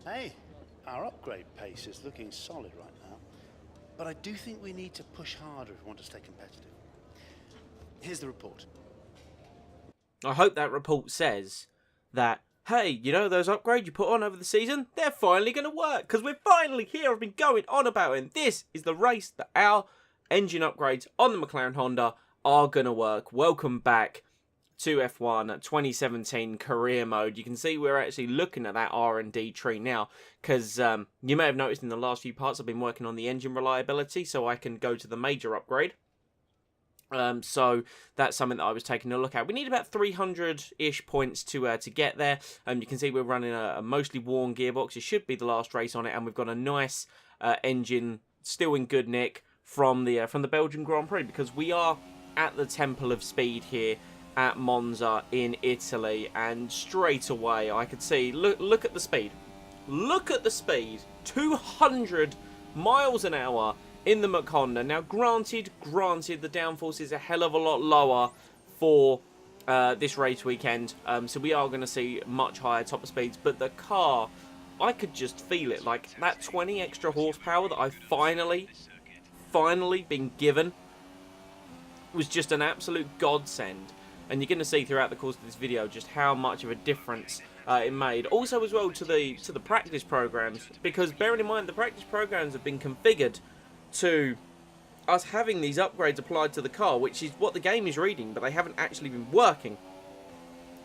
Hey, our upgrade pace is looking solid right now, but I do think we need to push harder if we want to stay competitive. Here's the report. I hope that report says that, hey, you know those upgrades you put on over the season? They're finally going to work, because we're finally here. I've been going on about it, and this is the race that our engine upgrades on the Mclaren Honda are going to work. Welcome back to F1 2017 career mode. You can see we're actually looking at that R&D tree now, because you may have noticed in the last few parts I've been working on the engine reliability so I can go to the major upgrade. So that's something that I was taking a look at. We need about 300-ish points to get there. You can see we're running a mostly worn gearbox. It should be the last race on it, and we've got a nice engine still in good nick from the Belgian Grand Prix, because we are at the Temple of Speed here at Monza in Italy, and straight away I could see, look at the speed. Look at the speed, 200 miles an hour in the Mc Honda. Now, granted, the downforce is a hell of a lot lower for this race weekend, so we are going to see much higher top speeds, but the car, I could just feel it, like that 20 extra horsepower that I've finally been given was just an absolute godsend. And you're going to see throughout the course of this video just how much of a difference it made. Also as well to the practice programs, because bearing in mind the practice programs have been configured to us having these upgrades applied to the car, which is what the game is reading, but they haven't actually been working.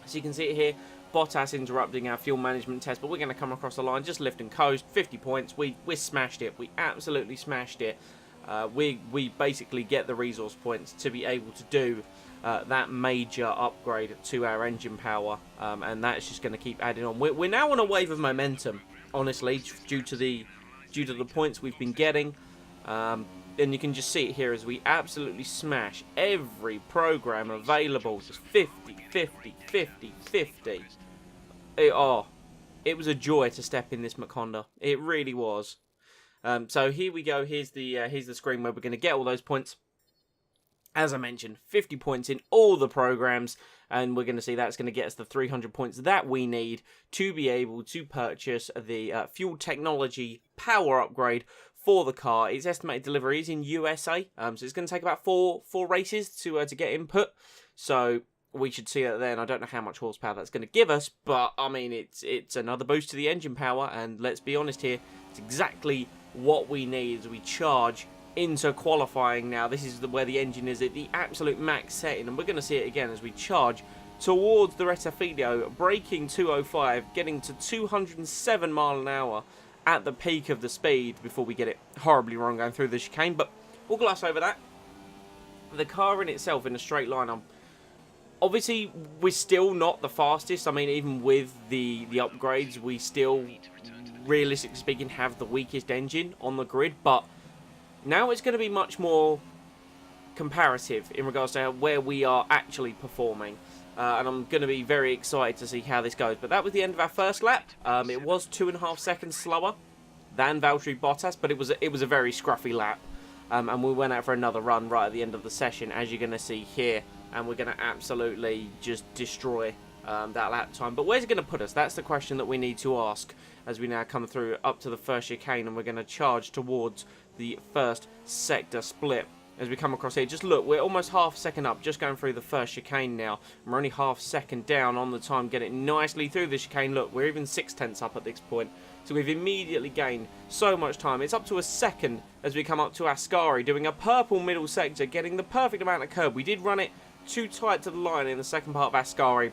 So you can see it here, Bottas interrupting our fuel management test, but we're going to come across the line, just lift and coast, 50 points, we smashed it, we absolutely smashed it. We basically get the resource points to be able to do that major upgrade to our engine power, and that's just going to keep adding on. We're now on a wave of momentum, honestly, due to the points we've been getting. And you can just see it here as we absolutely smash every program available. Just 50, 50, 50, 50. It was a joy to step in this Mc Honda. It really was. So here we go. Here's the screen where we're going to get all those points. As I mentioned, 50 points in all the programs, and we're going to see that's going to get us the 300 points that we need to be able to purchase the fuel technology power upgrade for the car. Its estimated delivery is in USA, so it's going to take about four races to get input. So we should see that then. I don't know how much horsepower that's going to give us, but I mean it's another boost to the engine power, and let's be honest here, it's exactly what we need as we charge into qualifying now. This is where the engine is at the absolute max setting, and we're going to see it again as we charge towards the Retafilio, braking 205, getting to 207 mile an hour at the peak of the speed before we get it horribly wrong going through the chicane, but we'll gloss over that. The car in itself in a straight line, obviously we're still not the fastest. I mean, even with the upgrades, we still, realistically speaking, have the weakest engine on the grid, but now it's going to be much more comparative in regards to where we are actually performing. And I'm going to be very excited to see how this goes. But that was the end of our first lap. It was 2.5 seconds slower than Valtteri Bottas, but it was a very scruffy lap. And we went out for another run right at the end of the session, as you're going to see here. And we're going to absolutely just destroy that lap time. But where's it going to put us? That's the question that we need to ask as we now come through up to the first chicane, and we're going to charge towards the first sector split. As we come across here, just look, we're almost half a second up, just going through the first chicane now. And we're only half a second down on the time, get it nicely through the chicane. Look, we're even 6/10 up at this point. So we've immediately gained so much time. It's up to a second as we come up to Ascari, doing a purple middle sector, getting the perfect amount of curb. We did run it too tight to the line in the second part of Ascari,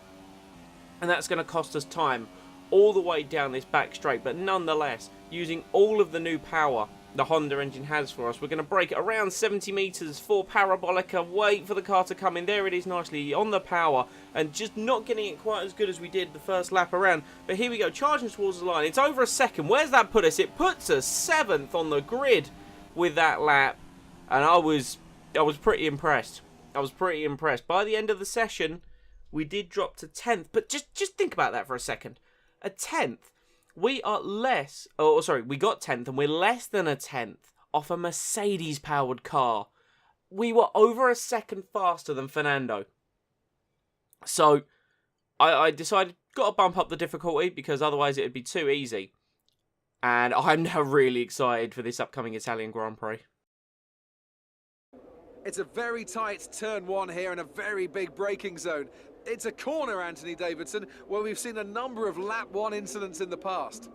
and that's going to cost us time all the way down this back straight. But nonetheless, using all of the new power the Honda engine has for us, we're going to brake it around 70 metres for Parabolica, wait for the car to come in. There it is, nicely on the power, and just not getting it quite as good as we did the first lap around. But here we go, charging towards the line. It's over a second. Where's that put us? It puts us 7th on the grid with that lap, and I was pretty impressed. I was pretty impressed. By the end of the session, we did drop to 10th, but just think about that for a second. A 10th. We are less, we got 10th, and we're less than a 10th off a Mercedes-powered car. We were over a second faster than Fernando. So, I decided, got to bump up the difficulty, because otherwise it would be too easy. And I'm now really excited for this upcoming Italian Grand Prix. It's a very tight turn one here and a very big braking zone. It's a corner, Anthony Davidson, where we've seen a number of lap one incidents in the past.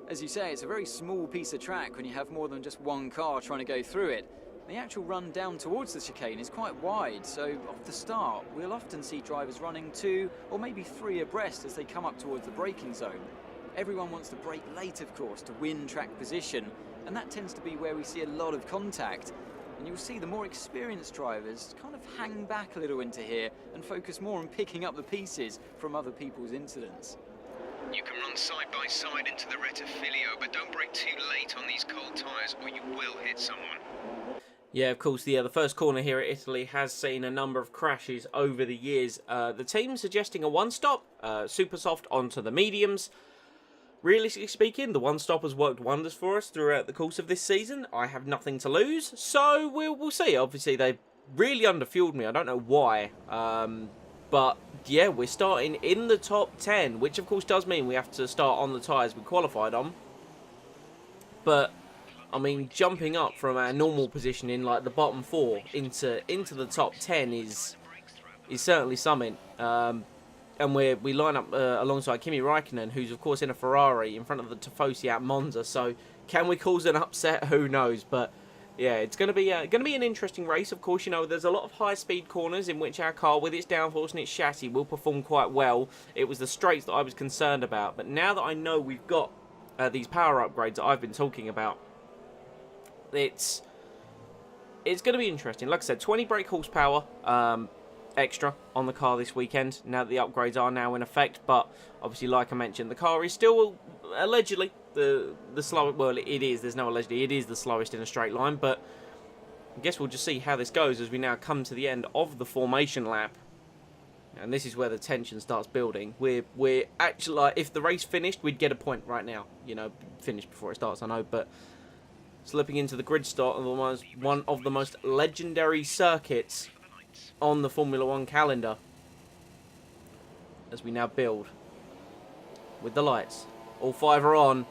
As you say, it's a very small piece of track when you have more than just one car trying to go through it. The actual run down towards the chicane is quite wide, so off the start we'll often see drivers running 2 or maybe 3 abreast as they come up towards the braking zone. Everyone wants to brake late, of course, to win track position, and that tends to be where we see a lot of contact. And you'll see the more experienced drivers kind of hang back a little into here and focus more on picking up the pieces from other people's incidents. You can run side by side into the rettifilio, but don't brake too late on these cold tyres or you will hit someone. Yeah, of course, the first corner here at Italy has seen a number of crashes over the years. The team suggesting a one-stop, super soft onto the mediums. Realistically speaking, the one-stop has worked wonders for us throughout the course of this season. I have nothing to lose, so we'll see. Obviously, they really underfueled me. I don't know why. But, yeah, we're starting in the top 10, which, of course, does mean we have to start on the tyres we qualified on. But I mean, jumping up from our normal position in like the bottom 4 into the top 10 is certainly something. And we line up alongside Kimi Räikkönen, who's of course in a Ferrari in front of the Tifosi at Monza. So can we cause an upset? Who knows? But yeah, it's going to be an interesting race. Of course, you know, there's a lot of high-speed corners in which our car, with its downforce and its chassis, will perform quite well. It was the straights that I was concerned about. But now that I know we've got these power upgrades that I've been talking about, it's going to be interesting. Like I said, 20 brake horsepower extra on the car this weekend, now that the upgrades are now in effect. But obviously, like I mentioned, the car is still allegedly the slowest. Well, it is. There's no allegedly. It is the slowest in a straight line. But I guess we'll just see how this goes as we now come to the end of the formation lap. And this is where the tension starts building. We're actually, like, if the race finished, we'd get a point right now. You know, finished before it starts, I know, but slipping into the grid start of one of the most legendary circuits on the Formula 1 calendar. As we now build with the lights. All 5 are on.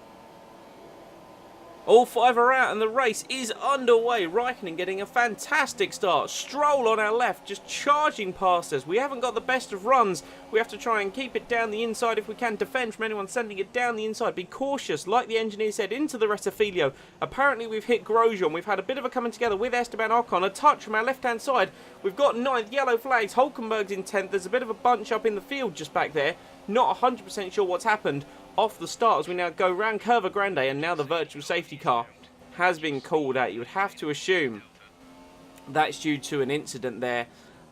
All 5 are out and the race is underway. Räikkönen getting a fantastic start. Stroll on our left, just charging past us. We haven't got the best of runs. We have to try and keep it down the inside if we can. Defend from anyone sending it down the inside. Be cautious, like the engineer said, into the rettifilio. Apparently we've hit Grosjean. We've had a bit of a coming together with Esteban Ocon. A touch from our left-hand side. We've got 9th, yellow flags. Hulkenberg's in 10th. There's a bit of a bunch up in the field just back there. Not 100% sure what's happened off the start as we now go round Curva Grande, and now the virtual safety car has been called out. You would have to assume that's due to an incident there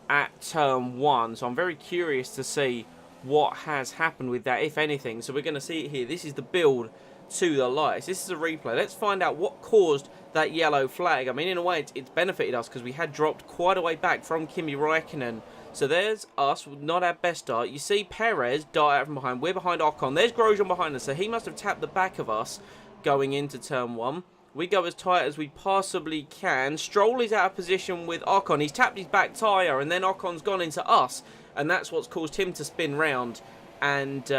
at turn 1. So I'm very curious to see what has happened with that, if anything. So we're going to see it here. This is the build to the lights. This is a replay. Let's find out what caused that yellow flag. I mean, in a way, it's benefited us because we had dropped quite a way back from Kimi Räikkönen. So there's us, not our best start. You see Perez dart out from behind. We're behind Ocon. There's Grosjean behind us. So he must have tapped the back of us going into turn 1. We go as tight as we possibly can. Stroll is out of position with Ocon. He's tapped his back tyre and then Ocon's gone into us. And that's what's caused him to spin round and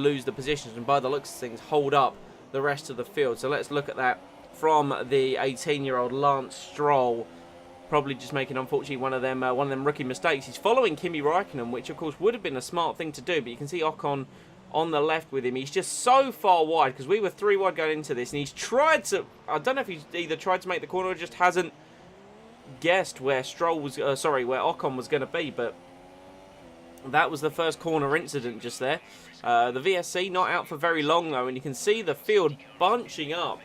lose the positions. And by the looks of things, hold up the rest of the field. So let's look at that from the 18-year-old Lance Stroll. Probably just making, unfortunately, one of them rookie mistakes. He's following Kimi Räikkönen, which of course would have been a smart thing to do. But you can see Ocon on the left with him. He's just so far wide because we were 3 wide going into this, and he's tried to. I don't know if he's either tried to make the corner or just hasn't guessed where Stroll was. Where Ocon was going to be. But that was the first corner incident just there. The VSC not out for very long though, and you can see the field bunching up.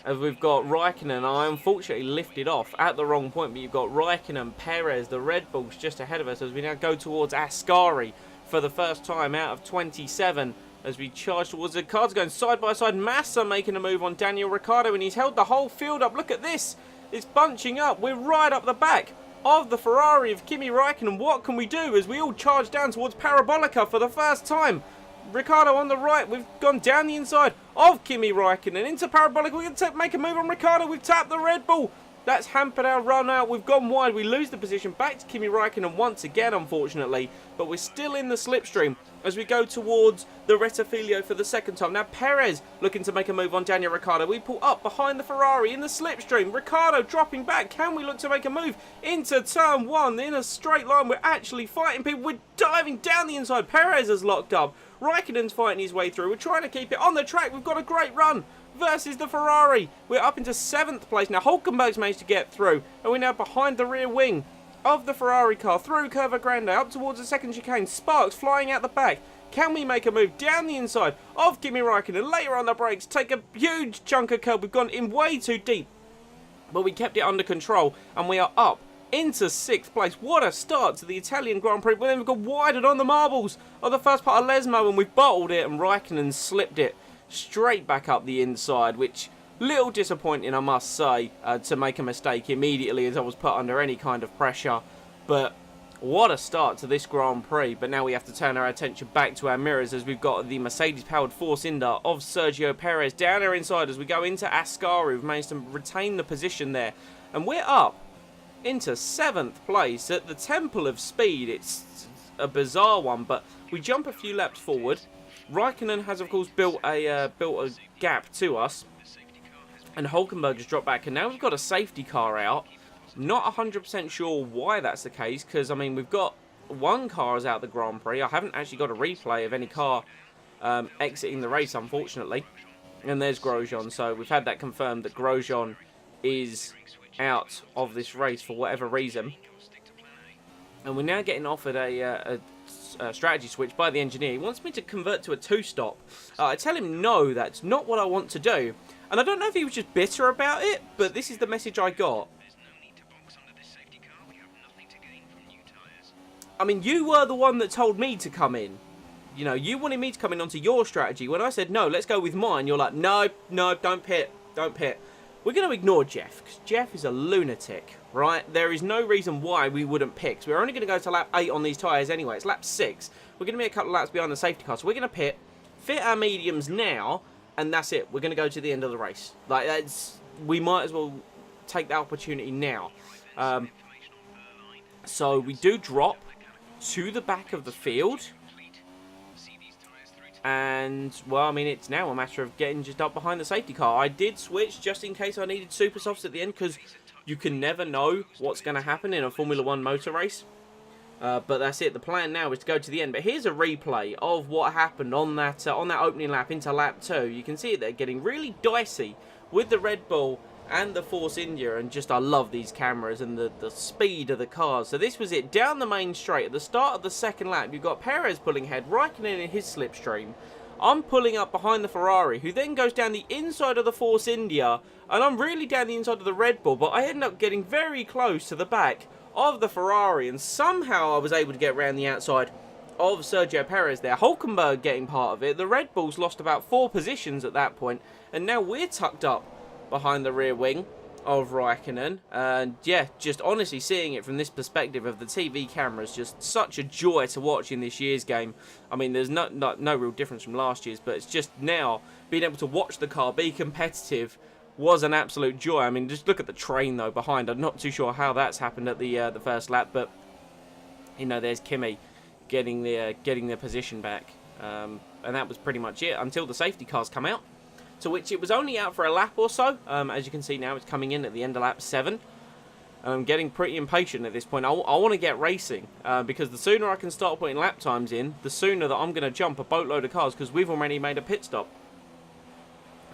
As we've got Räikkönen, I unfortunately lifted off at the wrong point, but you've got Räikkönen, Perez, the Red Bulls just ahead of us as we now go towards Ascari for the first time out of 27 as we charge towards the cars going side by side. Massa making a move on Daniel Ricciardo, and he's held the whole field up. Look at this. It's bunching up. We're right up the back of the Ferrari of Kimi Räikkönen. What can we do as we all charge down towards Parabolica for the first time? Ricciardo on the right. We've gone down the inside of Kimi Räikkönen into Parabolica. We're going to make a move on Ricciardo. We've tapped the Red Bull. That's hampered our run out. We've gone wide. We lose the position back to Kimi Räikkönen once again, unfortunately. But we're still in the slipstream as we go towards the Rettifilio for the second time. Now Perez looking to make a move on Daniel Ricciardo. We pull up behind the Ferrari in the slipstream. Ricciardo dropping back. Can we look to make a move into turn 1 in a straight line? We're actually fighting people. We're diving down the inside. Perez has locked up. Raikkonen's fighting his way through. We're trying to keep it on the track. We've got a great run versus the Ferrari. We're up into 7th place. Now Hulkenberg's managed to get through, and we're now behind the rear wing of the Ferrari car, through Curva Grande, up towards the second chicane. Sparks flying out the back. Can we make a move down the inside of Kimi Raikkonen? Later on the brakes, take a huge chunk of curb. We've gone in way too deep, but we kept it under control, and we are up into 6th place. What a start to the Italian Grand Prix. But then we've got widened on the marbles of the first part of Lesmo, and we've bottled it, and Raikkonen slipped it straight back up the inside, which little disappointing, I must say, to make a mistake immediately as I was put under any kind of pressure. But what a start to this Grand Prix. But now we have to turn our attention back to our mirrors as we've got the Mercedes-powered Force India of Sergio Perez down our inside as we go into Ascari. We've managed to retain the position there. And we're up into 7th place at the Temple of Speed. It's a bizarre one, but we jump a few laps forward. Raikkonen has, of course, built a gap to us, and Hulkenberg has dropped back, and now we've got a safety car out. Not 100% sure why that's the case, because, I mean, we've got one car is out the Grand Prix. I haven't actually got a replay of any car exiting the race, unfortunately. And there's Grosjean, so we've had that confirmed that Grosjean is out of this race for whatever reason. And we're now getting offered a strategy switch by the engineer. He wants me to convert to a 2-stop. I tell him no, that's not what I want to do. And I don't know if he was just bitter about it, but this is the message I got. I mean, you were the one that told me to come in. You know, you wanted me to come in onto your strategy. When I said, no, let's go with mine, you're like, no, don't pit, don't pit. We're going to ignore Jeff, because Jeff is a lunatic, right? There is no reason why we wouldn't pick. So we're only going to go to lap 8 on these tyres anyway. It's lap 6. We're going to be a couple of laps behind the safety car. So we're going to pit, fit our mediums now, and that's it. We're going to go to the end of the race. Like, we might as well take the opportunity now. So we do drop to the back of the field. And, well, I mean, it's now a matter of getting just up behind the safety car. I did switch just in case I needed super softs at the end, because you can never know what's going to happen in a Formula 1 motor race. But that's it. The plan now is to go to the end. But here's a replay of what happened on that opening lap into lap 2. You can see it there getting really dicey with the Red Bull and the Force India, and just I love these cameras and the speed of the cars. So this was it, down the main straight. At the start of the second lap, you've got Perez pulling ahead, Raikkonen in his slipstream. I'm pulling up behind the Ferrari, who then goes down the inside of the Force India, and I'm really down the inside of the Red Bull, but I end up getting very close to the back of the Ferrari, and somehow I was able to get around the outside of Sergio Perez there. Hulkenberg getting part of it. The Red Bulls lost about 4 positions at that point, and now we're tucked up behind the rear wing of Raikkonen. And yeah, just honestly seeing it from this perspective of the TV cameras, just such a joy to watch in this year's game. I mean, there's no real difference from last year's, but it's just now being able to watch the car be competitive was an absolute joy. I mean, just look at the train though behind. I'm not too sure how that's happened at the first lap, but you know, there's Kimi getting their position back, and that was pretty much it until the safety cars come out. To which it was only out for a lap or so. As you can see now, it's coming in at the end of lap 7. I'm getting pretty impatient at this point. I want to get racing, because the sooner I can start putting lap times in, the sooner that I'm going to jump a boatload of cars, because we've already made a pit stop.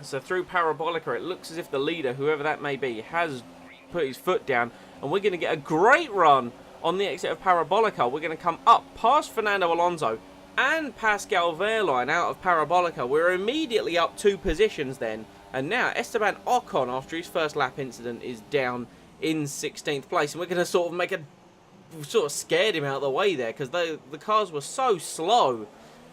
So through Parabolica, it looks as if the leader, whoever that may be, has put his foot down, and we're going to get a great run on the exit of Parabolica. We're going to come up past Fernando Alonso and Pascal Wehrlein out of Parabolica. We're immediately up 2 positions then. And now Esteban Ocon, after his first lap incident, is down in 16th place. And we're going to sort of scared him out of the way there, because the cars were so slow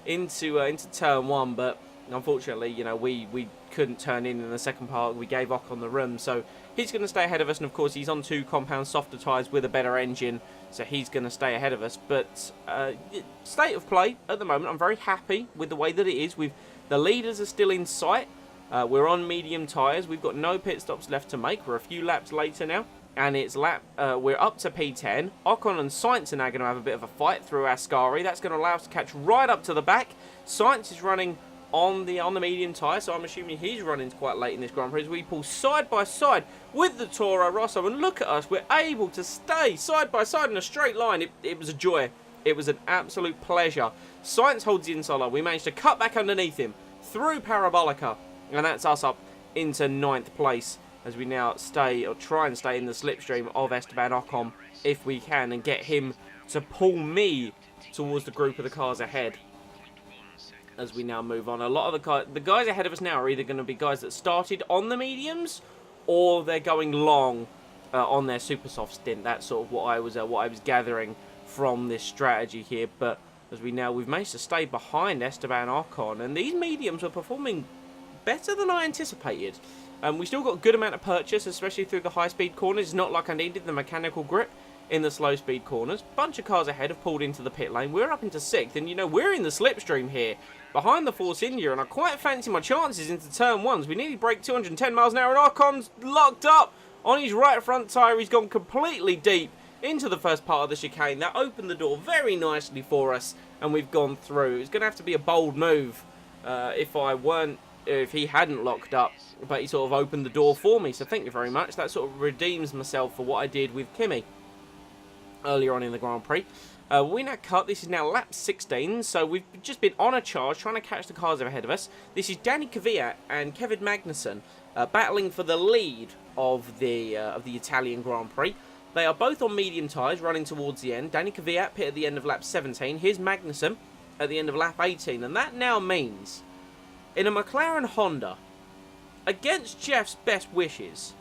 into turn 1. But unfortunately, you know, we couldn't turn in the second part. We gave Ocon the room. So he's going to stay ahead of us. And of course, he's on 2 compound softer tyres with a better engine. So he's going to stay ahead of us. But state of play at the moment, I'm very happy with the way that it is. The leaders are still in sight. We're on medium tyres. We've got no pit stops left to make. We're a few laps later now. and it's we're up to P10. Ocon and Sainz are now going to have a bit of a fight through Ascari. That's going to allow us to catch right up to the back. Sainz is running on the medium tyre, so I'm assuming he's running quite late in this Grand Prix as we pull side by side with the Toro Rosso, and look at us, we're able to stay side by side in a straight line. It was a joy. It was an absolute pleasure. Sainz holds the inside line. We managed to cut back underneath him through Parabolica, and that's us up into 9th place as we now try and stay in the slipstream of Esteban Ocon if we can, and get him to pull me towards the group of the cars ahead as we now move on. A lot of the guys ahead of us now are either going to be guys that started on the mediums, or they're going long on their super soft stint. That's sort of what I was gathering from this strategy here. But as we've managed to stay behind Esteban Ocon, and these mediums are performing better than I anticipated. We still got a good amount of purchase, especially through the high-speed corners. It's not like I needed the mechanical grip in the slow-speed corners. Bunch of cars ahead have pulled into the pit lane. We're up into 6th, and, you know, we're in the slipstream here, behind the Force India, and I quite fancy my chances into turn 1s. We nearly break 210 miles an hour, and Ocon's locked up on his right front tyre. He's gone completely deep into the first part of the chicane. That opened the door very nicely for us, and we've gone through. It's going to have to be a bold move if he hadn't locked up, but he sort of opened the door for me, so thank you very much. That sort of redeems myself for what I did with Kimi earlier on in the Grand Prix. We now cut. This is now lap 16, so we've just been on a charge trying to catch the cars ahead of us. This is Danny Kvyat and Kevin Magnussen battling for the lead of the Italian Grand Prix. They are both on medium tyres running towards the end. Danny Kvyat pit at the end of lap 17. Here's Magnussen at the end of lap 18, and that now means in a McLaren Honda, against Jeff's best wishes,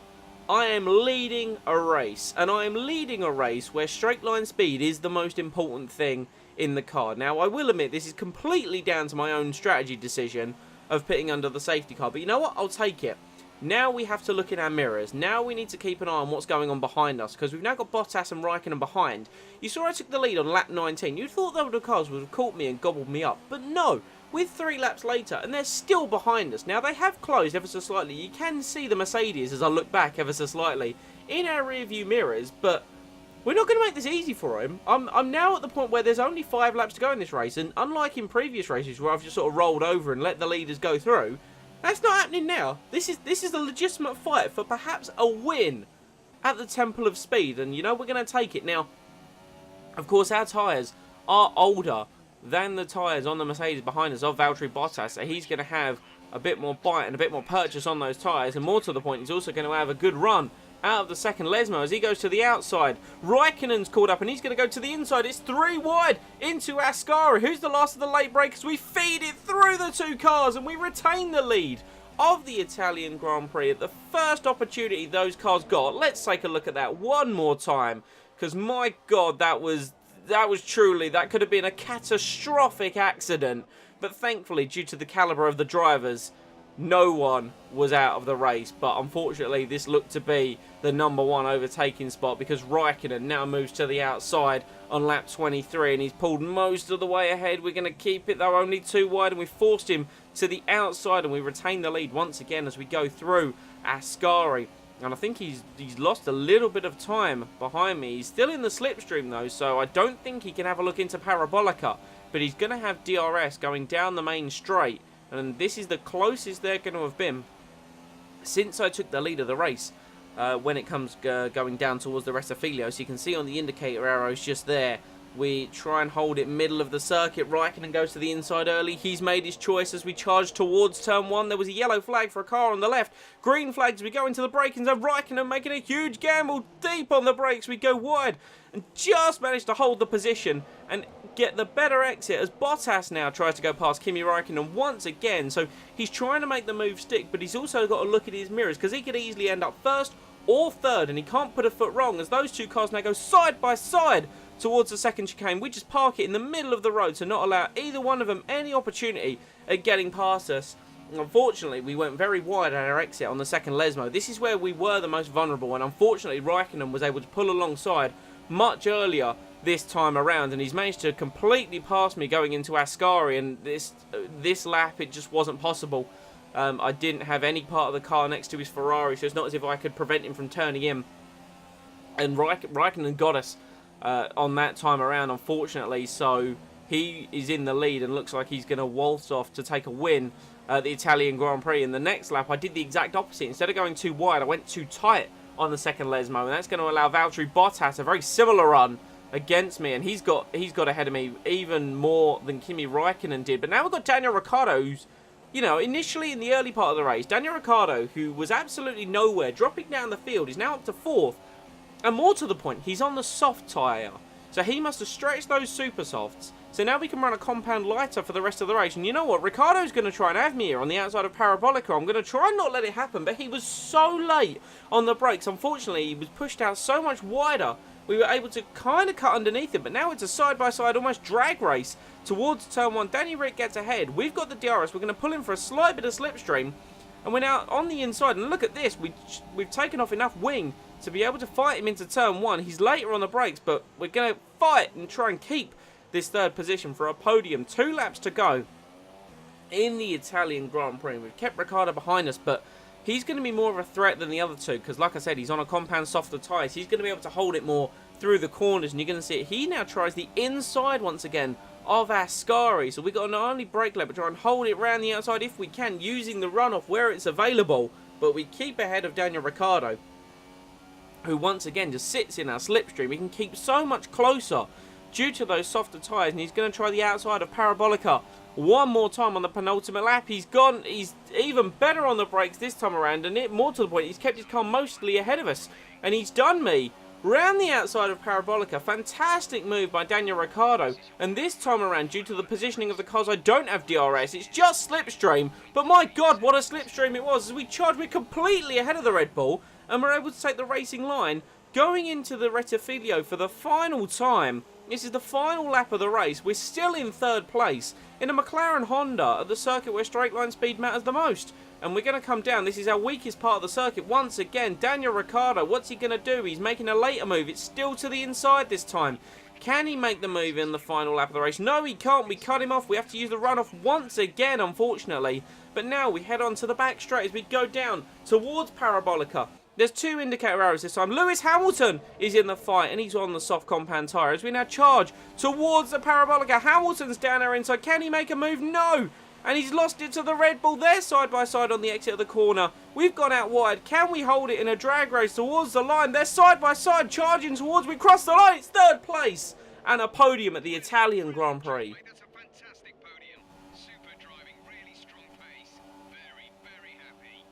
I am leading a race. And I am leading a race where straight line speed is the most important thing in the car. Now, I will admit, this is completely down to my own strategy decision of pitting under the safety car. But you know what? I'll take it. Now we have to look in our mirrors. Now we need to keep an eye on what's going on behind us, because we've now got Bottas and Raikkonen behind. You saw I took the lead on lap 19. You thought that the cars would have caught me and gobbled me up. But no. With 3 laps later, and they're still behind us. Now, they have closed ever so slightly. You can see the Mercedes, as I look back ever so slightly, in our rear-view mirrors, but we're not going to make this easy for him. I'm now at the point where there's only 5 laps to go in this race, and unlike in previous races where I've just sort of rolled over and let the leaders go through, that's not happening now. This is a legitimate fight for perhaps a win at the Temple of Speed, and, you know, we're going to take it. Now, of course, our tyres are older than the tyres on the Mercedes behind us of Valtteri Bottas, so he's going to have a bit more bite and a bit more purchase on those tyres, and more to the point, he's also going to have a good run out of the second Lesmo as he goes to the outside. Raikkonen's caught up and he's going to go to the inside. It's 3 wide into Ascari, who's the last of the late breakers. We feed it through the 2 cars and we retain the lead of the Italian Grand Prix at the first opportunity those cars got. Let's take a look at that one more time, because my God, that was truly, that could have been a catastrophic accident. But thankfully, due to the calibre of the drivers, no one was out of the race. But unfortunately, this looked to be the number 1 overtaking spot, because Raikkonen now moves to the outside on lap 23 and he's pulled most of the way ahead. We're going to keep it though, only 2 wide, and we forced him to the outside, and we retain the lead once again as we go through Ascari. And I think he's lost a little bit of time behind me. He's still in the slipstream though, so I don't think he can have a look into Parabolica. But he's going to have DRS going down the main straight. And this is the closest they're going to have been since I took the lead of the race when it comes going down towards the Rettifilio. So you can see on the indicator arrows just there, we try and hold it middle of the circuit. Raikkonen goes to the inside early. He's made his choice as we charge towards turn 1. There was a yellow flag for a car on the left. Green flags, we go into the braking zone. Raikkonen making a huge gamble deep on the brakes. We go wide and just managed to hold the position and get the better exit as Bottas now tries to go past Kimi Raikkonen once again. So he's trying to make the move stick, but he's also got to look at his mirrors, because he could easily end up first or third, and he can't put a foot wrong as those 2 cars now go side by side towards the second chicane. We just park it in the middle of the road to not allow either one of them any opportunity at getting past us. Unfortunately, we went very wide at our exit on the second Lesmo. This is where we were the most vulnerable, and unfortunately Raikkonen was able to pull alongside much earlier this time around, and he's managed to completely pass me going into Ascari, and this lap it just wasn't possible. I didn't have any part of the car next to his Ferrari, so it's not as if I could prevent him from turning in And Raikkonen got us on that time around, unfortunately, so he is in the lead and looks like he's going to waltz off to take a win at the Italian Grand Prix. In the next lap, I did the exact opposite. Instead of going too wide, I went too tight on the second Lesmo, and that's going to allow Valtteri Bottas a very similar run against me, and he's got ahead of me even more than Kimi Raikkonen did. But now we've got Daniel Ricciardo, who's, you know, initially in the early part of the race, Daniel Ricciardo, who was absolutely nowhere, dropping down the field, is now up to 4th. And more to the point, he's on the soft tyre. So he must have stretched those super softs. So now we can run a compound lighter for the rest of the race. And you know what? Ricciardo's going to try and have me here on the outside of Parabolica. I'm going to try and not let it happen. But he was so late on the brakes. Unfortunately, he was pushed out so much wider. We were able to kind of cut underneath it. But now it's a side-by-side, almost drag race towards turn 1. Danny Rick gets ahead. We've got the DRS. We're going to pull in for a slight bit of slipstream. And we're now on the inside. And look at this. We've taken off enough wing to be able to fight him into turn 1. He's later on the brakes, but we're going to fight and try and keep this 3rd position for a podium. 2 laps to go in the Italian Grand Prix. We've kept Ricciardo behind us, but he's going to be more of a threat than the other two because, like I said, he's on a compound softer tyres. He's going to be able to hold it more through the corners, and you're going to see it. He now tries the inside once again of Ascari. So we've got to not only brake lap, but try and hold it around the outside if we can, using the runoff where it's available. But we keep ahead of Daniel Ricciardo, who once again just sits in our slipstream. We can keep so much closer due to those softer tyres, and he's going to try the outside of Parabolica one more time on the penultimate lap. He's even better on the brakes this time around, and more to the point, he's kept his car mostly ahead of us, and he's done me round the outside of Parabolica. Fantastic move by Daniel Ricciardo, and this time around, due to the positioning of the cars, I don't have DRS. It's just slipstream, but my God, what a slipstream it was as we charged. We're completely ahead of the Red Bull, and we're able to take the racing line going into the Rettifilio for the final time. This is the final lap of the race. We're still in 3rd place in a McLaren Honda at the circuit where straight line speed matters the most. And we're going to come down. This is our weakest part of the circuit. Once again, Daniel Ricciardo, what's he going to do? He's making a later move. It's still to the inside this time. Can he make the move in the final lap of the race? No, he can't. We cut him off. We have to use the runoff once again, unfortunately. But now we head on to the back straight as we go down towards Parabolica. There's 2 indicator arrows this time. Lewis Hamilton is in the fight, and he's on the soft compound tyre as we now charge towards the Parabolica. Hamilton's down our inside. Can he make a move? No! And he's lost it to the Red Bull. They're side by side on the exit of the corner. We've gone out wide. Can we hold it in a drag race towards the line? They're side by side, charging towards. We cross the line. It's 3rd place and a podium at the Italian Grand Prix. That's a fantastic podium. Super driving, really strong pace. Very, very happy.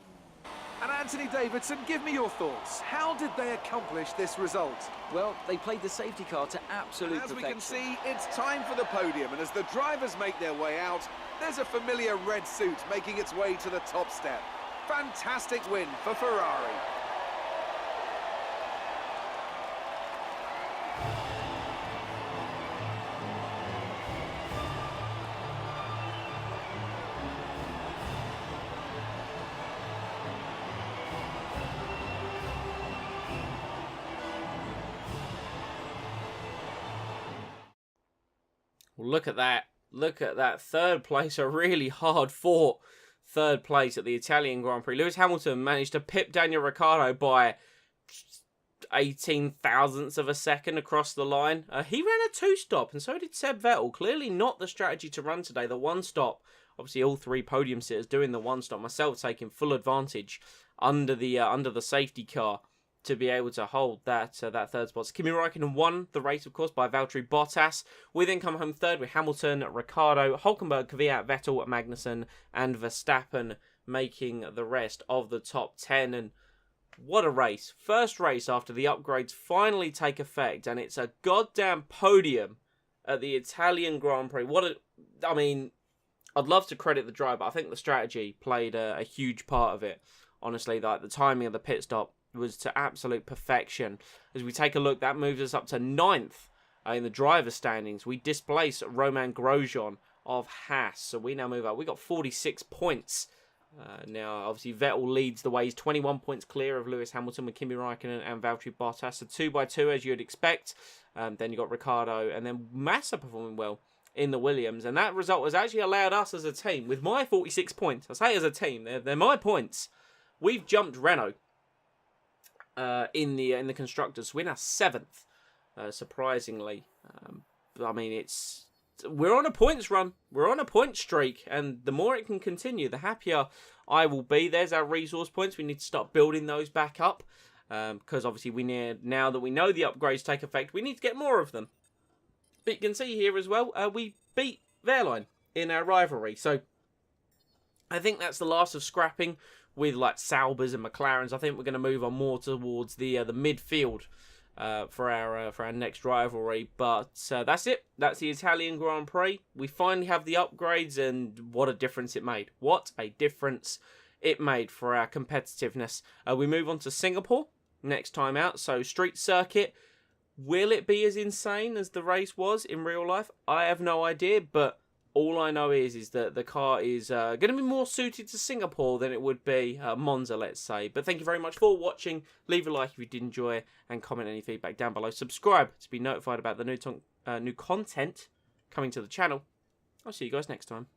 And Anthony Davidson, give me your thoughts. How did they accomplish this result? Well, they played the safety car to absolute As we perfection. can see, it's time for the podium, and as the drivers make their way out, there's a familiar red suit making its way to the top step. Fantastic win for Ferrari. Well, look at that. Look at that. 3rd place, a really hard fought 3rd place at the Italian Grand Prix. Lewis Hamilton managed to pip Daniel Ricciardo by 18 thousandths of a second across the line. He ran a 2-stop, and so did Seb Vettel. Clearly not the strategy to run today. The 1-stop, obviously all 3 podium sitters doing the 1-stop. Myself taking full advantage under the safety car to be able to hold that 3rd spot. So Kimi Raikkonen won the race, of course, by Valtteri Bottas. We then come home 3rd with Hamilton, Ricciardo, Hülkenberg, Kvyat, Vettel, Magnussen, and Verstappen making the rest of the top 10. And what a race. First race after the upgrades finally take effect, and it's a goddamn podium at the Italian Grand Prix. I mean, I'd love to credit the driver, but I think the strategy played a huge part of it. Honestly, like the timing of the pit stop was to absolute perfection. As we take a look, that moves us up to 9th in the driver's standings. We displace Romain Grosjean of Haas, so we now move up. We got 46 points. Now, obviously, Vettel leads the way. He's 21 points clear of Lewis Hamilton with Kimi Raikkonen and Valtteri Bottas. So 2 by 2, as you'd expect. Then you got Ricciardo, and then Massa performing well in the Williams. And that result has actually allowed us as a team, with my 46 points, I say as a team, they're my points. We've jumped Renault in the constructors. We're now 7th, surprisingly. I mean, we're on a points run. We're on a point streak, and the more it can continue, the happier I will be. There's our resource points. We need to start building those back up, because obviously now that we know the upgrades take effect, we need to get more of them. But you can see here as well, we beat Wehrlein in our rivalry. So I think that's the last of scrapping with like Saubers and McLarens. I think we're going to move on more towards the midfield for our next rivalry. But that's it. That's the Italian Grand Prix. We finally have the upgrades, and what a difference it made. What a difference it made for our competitiveness. We move on to Singapore next time out. So street circuit. Will it be as insane as the race was in real life? I have no idea, but all I know is that the car is going to be more suited to Singapore than it would be Monza, let's say. But thank you very much for watching. Leave a like if you did enjoy, and comment any feedback down below. Subscribe to be notified about the new content coming to the channel. I'll see you guys next time.